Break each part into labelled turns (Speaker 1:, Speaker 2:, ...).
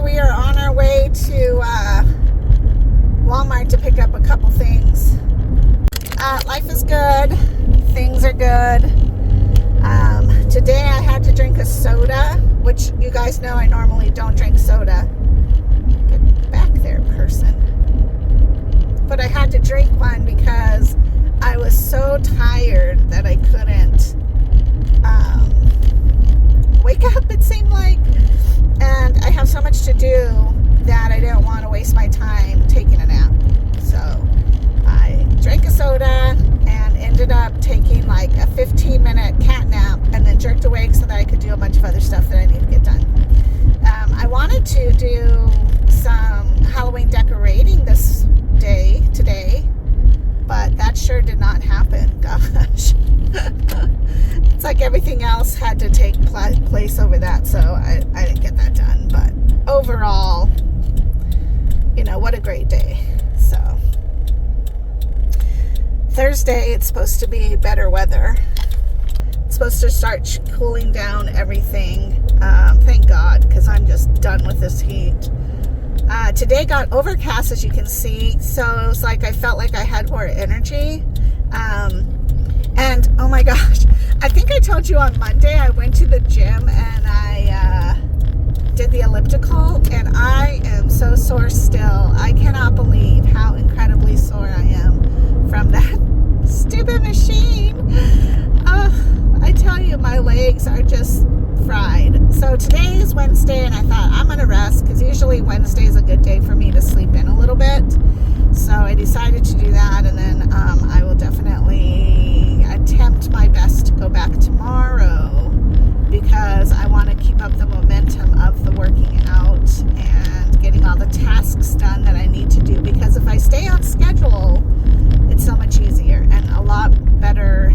Speaker 1: we are on our way to Walmart to pick up a couple things. Life is good. Things are good. Today I had to drink a soda, which you guys know I normally don't drink soda. Get back there, person. But I had to drink one because I was so tired that I couldn't wake up, it seemed like. And I have so much to do that I didn't want to waste my time taking a nap. So I drank a soda and ended up taking like a 15-minute cat nap and then jerked awake so that I could do a bunch of other stuff that I need to get done. I wanted to do some Halloween decorating today, but that sure did not happen. Gosh. It's like everything else had to take place over that, so I didn't get that done. But overall, what a great day. So Thursday, it's supposed to be better weather. It's supposed to start cooling down everything. Thank God, because I'm just done with this heat. Today got overcast, as you can see, so it was like I felt like I had more energy. And oh my gosh, I think I told you on Monday I went to the gym and I did the elliptical, and I am so sore still. I cannot believe how incredibly sore I am from that stupid machine. I tell you, my legs are just fried. So today is Wednesday, and I thought I'm gonna rest because usually Wednesday is a good day for me to sleep in a little bit. So I decided to do that, and then I will definitely attempt my best to go back tomorrow because I want to keep up the momentum of the working out and getting all the tasks done that I need to do, because if I stay on schedule, it's so much easier and a lot better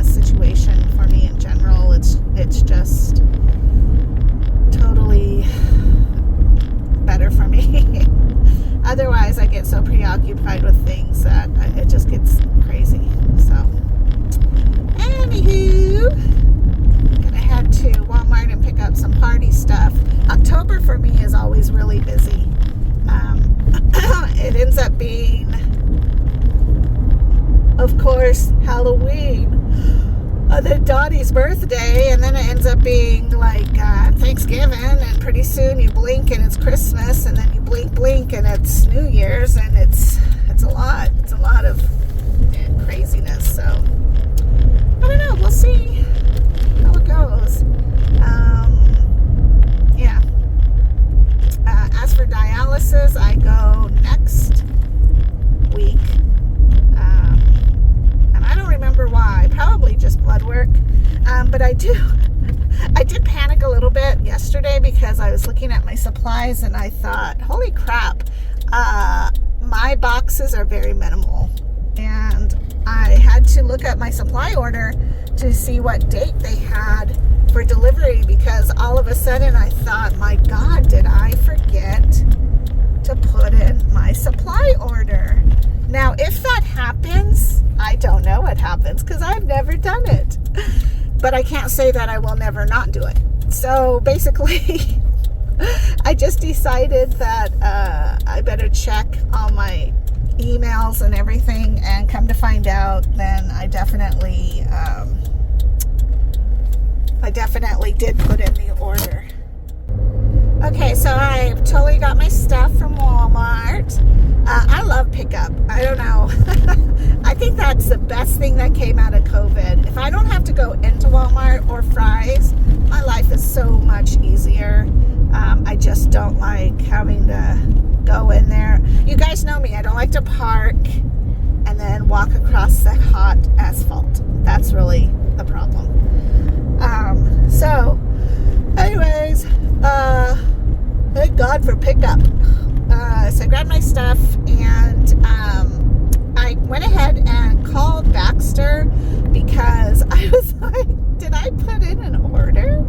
Speaker 1: situation for me in general. It's just totally better for me. Otherwise, I get so preoccupied with things that it just gets crazy. So, anywho, gonna head to Walmart and pick up some party stuff. October for me is always really busy. It ends up being, of course, Halloween, then Dottie's birthday, and then it ends up being like Thanksgiving, and pretty soon you blink and it's Christmas, and then you blink and it's New Year's, and it's a lot. It's a lot of craziness. So I don't know. We'll see how it goes. Yeah. As for dialysis, I go next week. I don't remember why. Probably just blood work. But I did panic a little bit yesterday because I was looking at my supplies and I thought, holy crap, my boxes are very minimal. And I had to look at my supply order to see what date they had for delivery, because all of a sudden I thought, my God, did I forget to put in my supply order? Now, if that happens, I don't know what happens because I've never done it. But I can't say that I will never not do it. So basically, I just decided that I better check all my emails and everything, and come to find out, then I definitely did put in the order. Okay, so I totally got my stuff from Walmart. I love pickup. I don't know. I think that's the best thing that came out of COVID. If I don't have to go into Walmart or Fry's, my life is so much easier. I just don't like having to go in there. You guys know me. I don't like to park and then walk across the hot asphalt. That's really the problem. So, anyways, thank God for pickup. So I grabbed my stuff, and I went ahead and called Baxter because I was like, did I put in an order?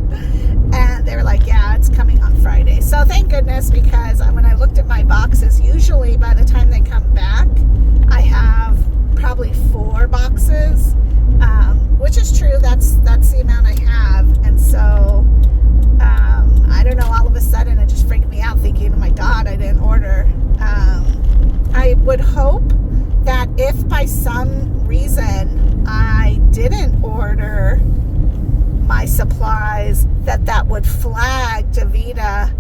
Speaker 1: And they were like, yeah, it's coming on Friday. So thank goodness, because when I looked at my boxes, usually by the time they come back, I have probably 4 boxes, which is true. That's the amount I have. And so I don't know, all of a sudden it just freaked didn't order my supplies, that would flag DaVita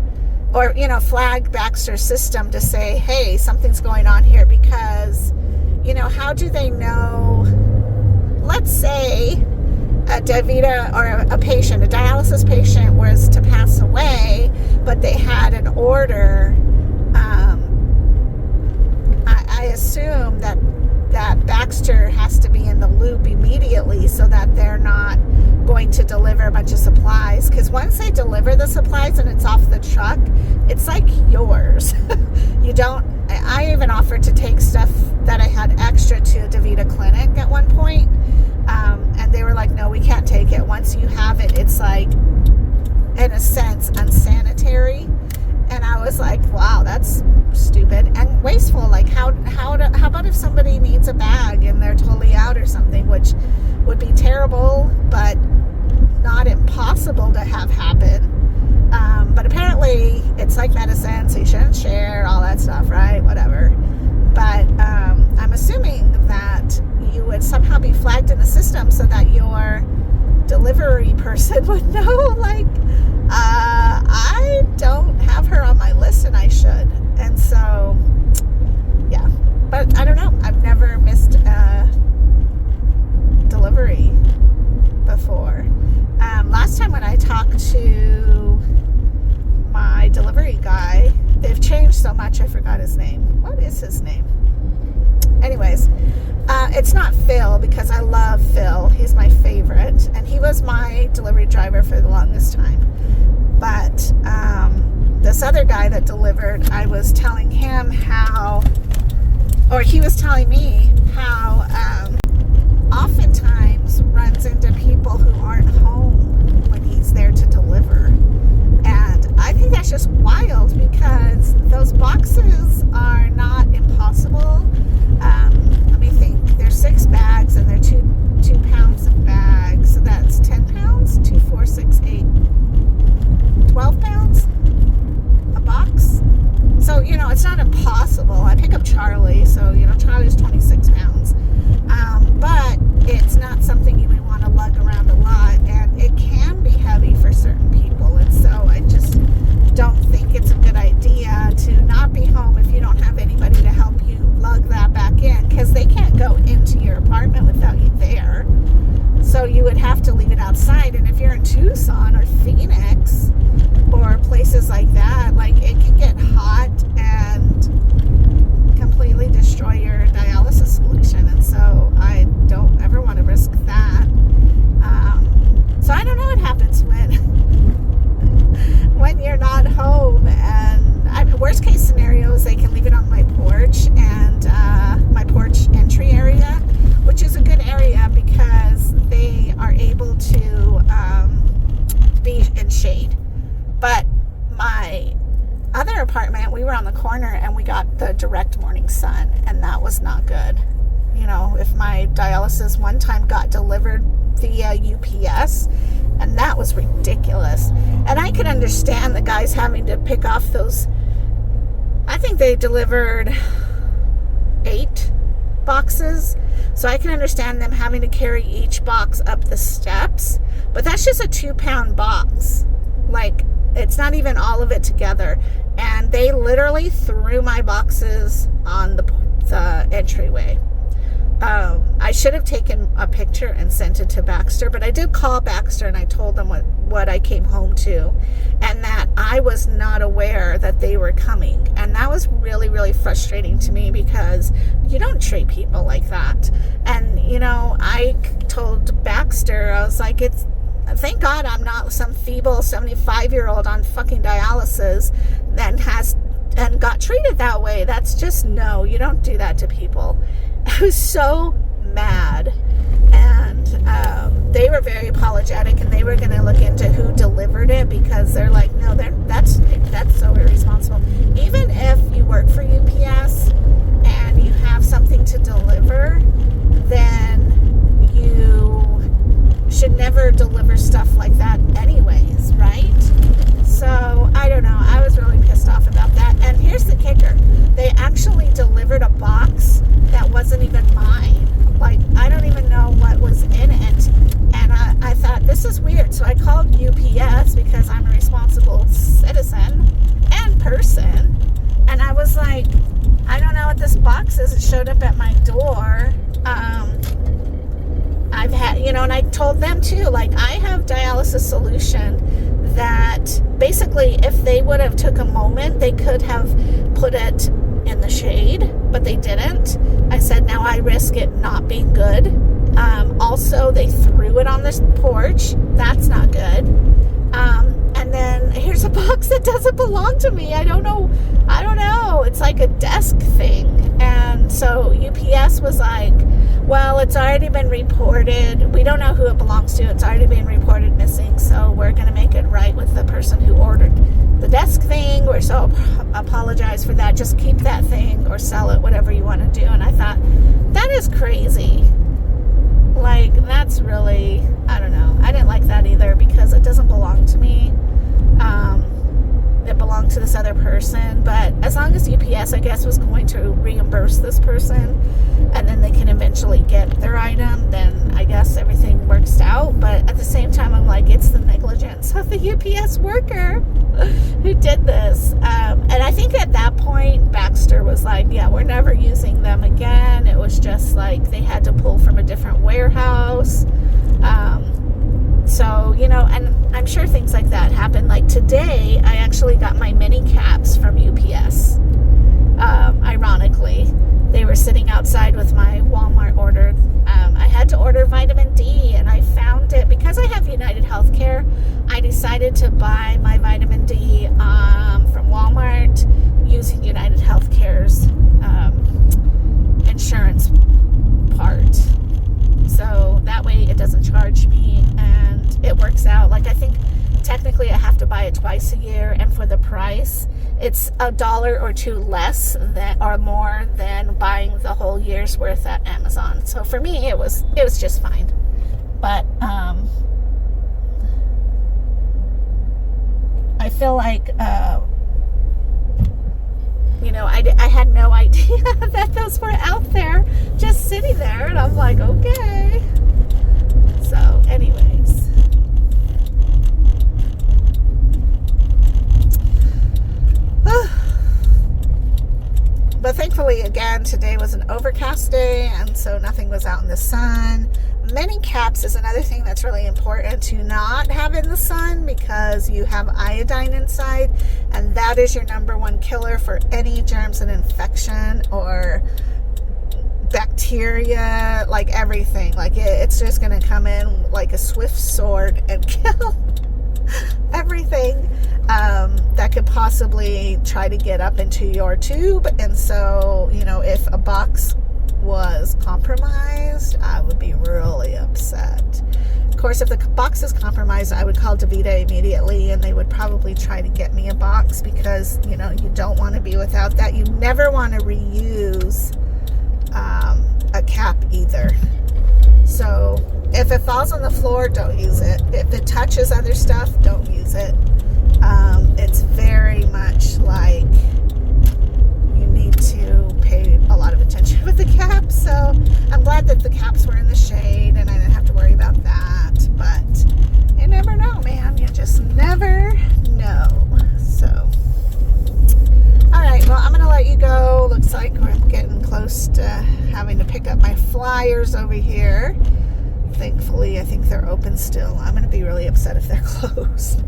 Speaker 1: or, flag Baxter's system to say, hey, something's going on here, because, how do they know? Let's say a DaVita or a patient, a dialysis patient, was to pass away, but they had an order. I assume that Baxter has to be in the loop immediately so that they're not going to deliver a bunch of supplies, because once they deliver the supplies and it's off the truck, it's like yours. You don't. I even offered to take stuff that I had extra to a DaVita clinic at one point, and they were like, no, we can't take it. Once you have it, it's like, in a sense, unsanitary. And I was like, wow, that's stupid and wasteful. Like, how about if somebody needs a bag and they're totally out or something, which would be terrible, but not impossible to have happen. But apparently it's like medicine, so you shouldn't share, all that stuff, right? Whatever. But I'm assuming that you would somehow be flagged in the system so that your delivery person would know, like, I don't have her on my list and I should. And so, yeah. But I don't know. I've never missed a delivery before. Last time when I talked to my delivery guy, they've changed so much, I forgot his name. What is his name? Anyways, it's not Phil, because I love Phil. He's my favorite, and he was my delivery driver for the longest time. But this other guy that delivered, I was telling him he was telling me how oftentimes runs into people who aren't home when he's there to deliver. And I think that's just wild, because those boxes are not impossible. Let me think. There's 6 bags, and they're 2 pounds a bag. So that's 10 pounds? 2, 4, 6, 8. 12 pounds a box. So, it's not impossible. I pick up Charlie, so, Charlie's 26 pounds. But it's not something you may want to lug around a lot, and it can be heavy for certain people. And so I just don't think it's a good idea to not be home if you don't have anybody to help you lug that back in, because they can't go into your apartment without you there. So you would have to leave it outside. And if you're in Tucson or Phoenix or places like that, like, it can get hot and completely destroy your dialysis solution. And so I don't ever want to risk that. So I don't know what happens when you're not home. And worst case scenario is they can leave it on my porch, and my porch entry area, which is a good area because they are able to be in shade. But my other apartment, we were on the corner and we got the direct morning sun, and that was not good. If my dialysis one time got delivered via UPS, and that was ridiculous. And I could understand the guys having to pick off those. I think they delivered 8 boxes, so I can understand them having to carry each box up the steps, but that's just a 2-pound box. Like, it's not even all of it together. And they literally threw my boxes on the entryway. I should have taken a picture and sent it to Baxter, but I did call Baxter and I told them what I came home to, and that I was not aware that they were coming. And that was really, really frustrating to me, because you don't treat people like that. And, I told Baxter, I was like, thank God I'm not some feeble 75-year-old on fucking dialysis and got treated that way. That's just, no, you don't do that to people. I was so mad. And they were very apologetic, and they were going to look into who delivered it, because they're like, no, that's so irresponsible. Even if you work for UPS and you have something to deliver, then you should never deliver stuff like that anyways, right? So, I don't know. I was really pissed off about that. And here's the kicker. They actually delivered a box that wasn't even mine. Like, I don't even know what was in it. And I thought, this is weird. So I called UPS because I'm a responsible citizen and person. And I was like, I don't know what this box is. It showed up at my door. I've had, and I told them too, like, I have dialysis solution that basically if they would have took a moment, they could have put it in the shade, but they didn't. I said, now I risk it not being good. Also, they threw it on this porch. That's not good. And then here's a box that doesn't belong to me. I don't know. It's like a desk thing. And so UPS was like, well, it's already been reported. We don't know who it belongs to. It's already been reported missing. So we're going to make it right with the person who ordered the desk thing. We're so apologize for that. Just keep that thing or sell it, whatever you want to do. And I thought, that is crazy. Like, that's really, I don't know. I didn't like that either because it doesn't belong to me. It belonged to this other person. But as long as UPS, I guess, was going to reimburse this person and then they can eventually get their item, then I guess everything works out. But at the same time, I'm like, it's the negligence of the UPS worker who did this. And I think at that point, Baxter was like, yeah, we're never using them again. It was just like they had to pull from a different warehouse. So, and I'm sure things like that happen. Like today, I actually got my mini caps from UPS. Ironically, they were sitting outside with my Walmart order. I had to order vitamin D, and I found it because I have United Healthcare. I decided to buy my vitamin D from Walmart using United Healthcare's insurance part. So that way it doesn't charge me and it works out. Like, I think technically I have to buy it twice a year, and for the price, it's $1 or $2 less than or more than buying the whole year's worth at Amazon. So for me, it was just fine. But I feel like I had no idea that those were out there just sitting there, and I'm like, okay. So anyways, but thankfully, again, today was an overcast day, and so nothing was out in the sun. Many caps is another thing that's really important to not have in the sun because you have iodine inside, and that is your number one killer for any germs and infection or bacteria, like everything. Like it's just going to come in like a swift sword and kill everything that could possibly try to get up into your tube. And so, if a box was compromised, I would be really upset. Of course, if the box is compromised, I would call DaVita immediately, and they would probably try to get me a box because, you don't want to be without that. You never want to reuse a cap either. So if it falls on the floor, don't use it. If it touches other stuff, don't use it. It's very much like you need to pay a lot of attention with the caps. So I'm glad that the caps were in the shade and I didn't have to worry about that. But you never know, man. You just never know. So, all right. Well, I'm going to let you go. Looks like we're getting close to having to pick up my flyers over here. Thankfully, I think they're open still. I'm going to be really upset if they're closed.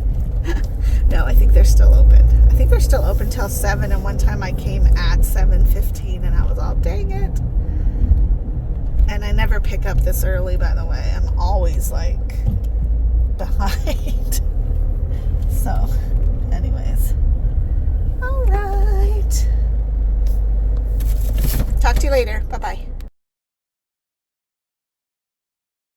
Speaker 1: No, I think they're still open. I think they're still open till 7, and one time I came at 7:15 and I was all, dang it. And I never pick up this early, by the way. I'm always like behind.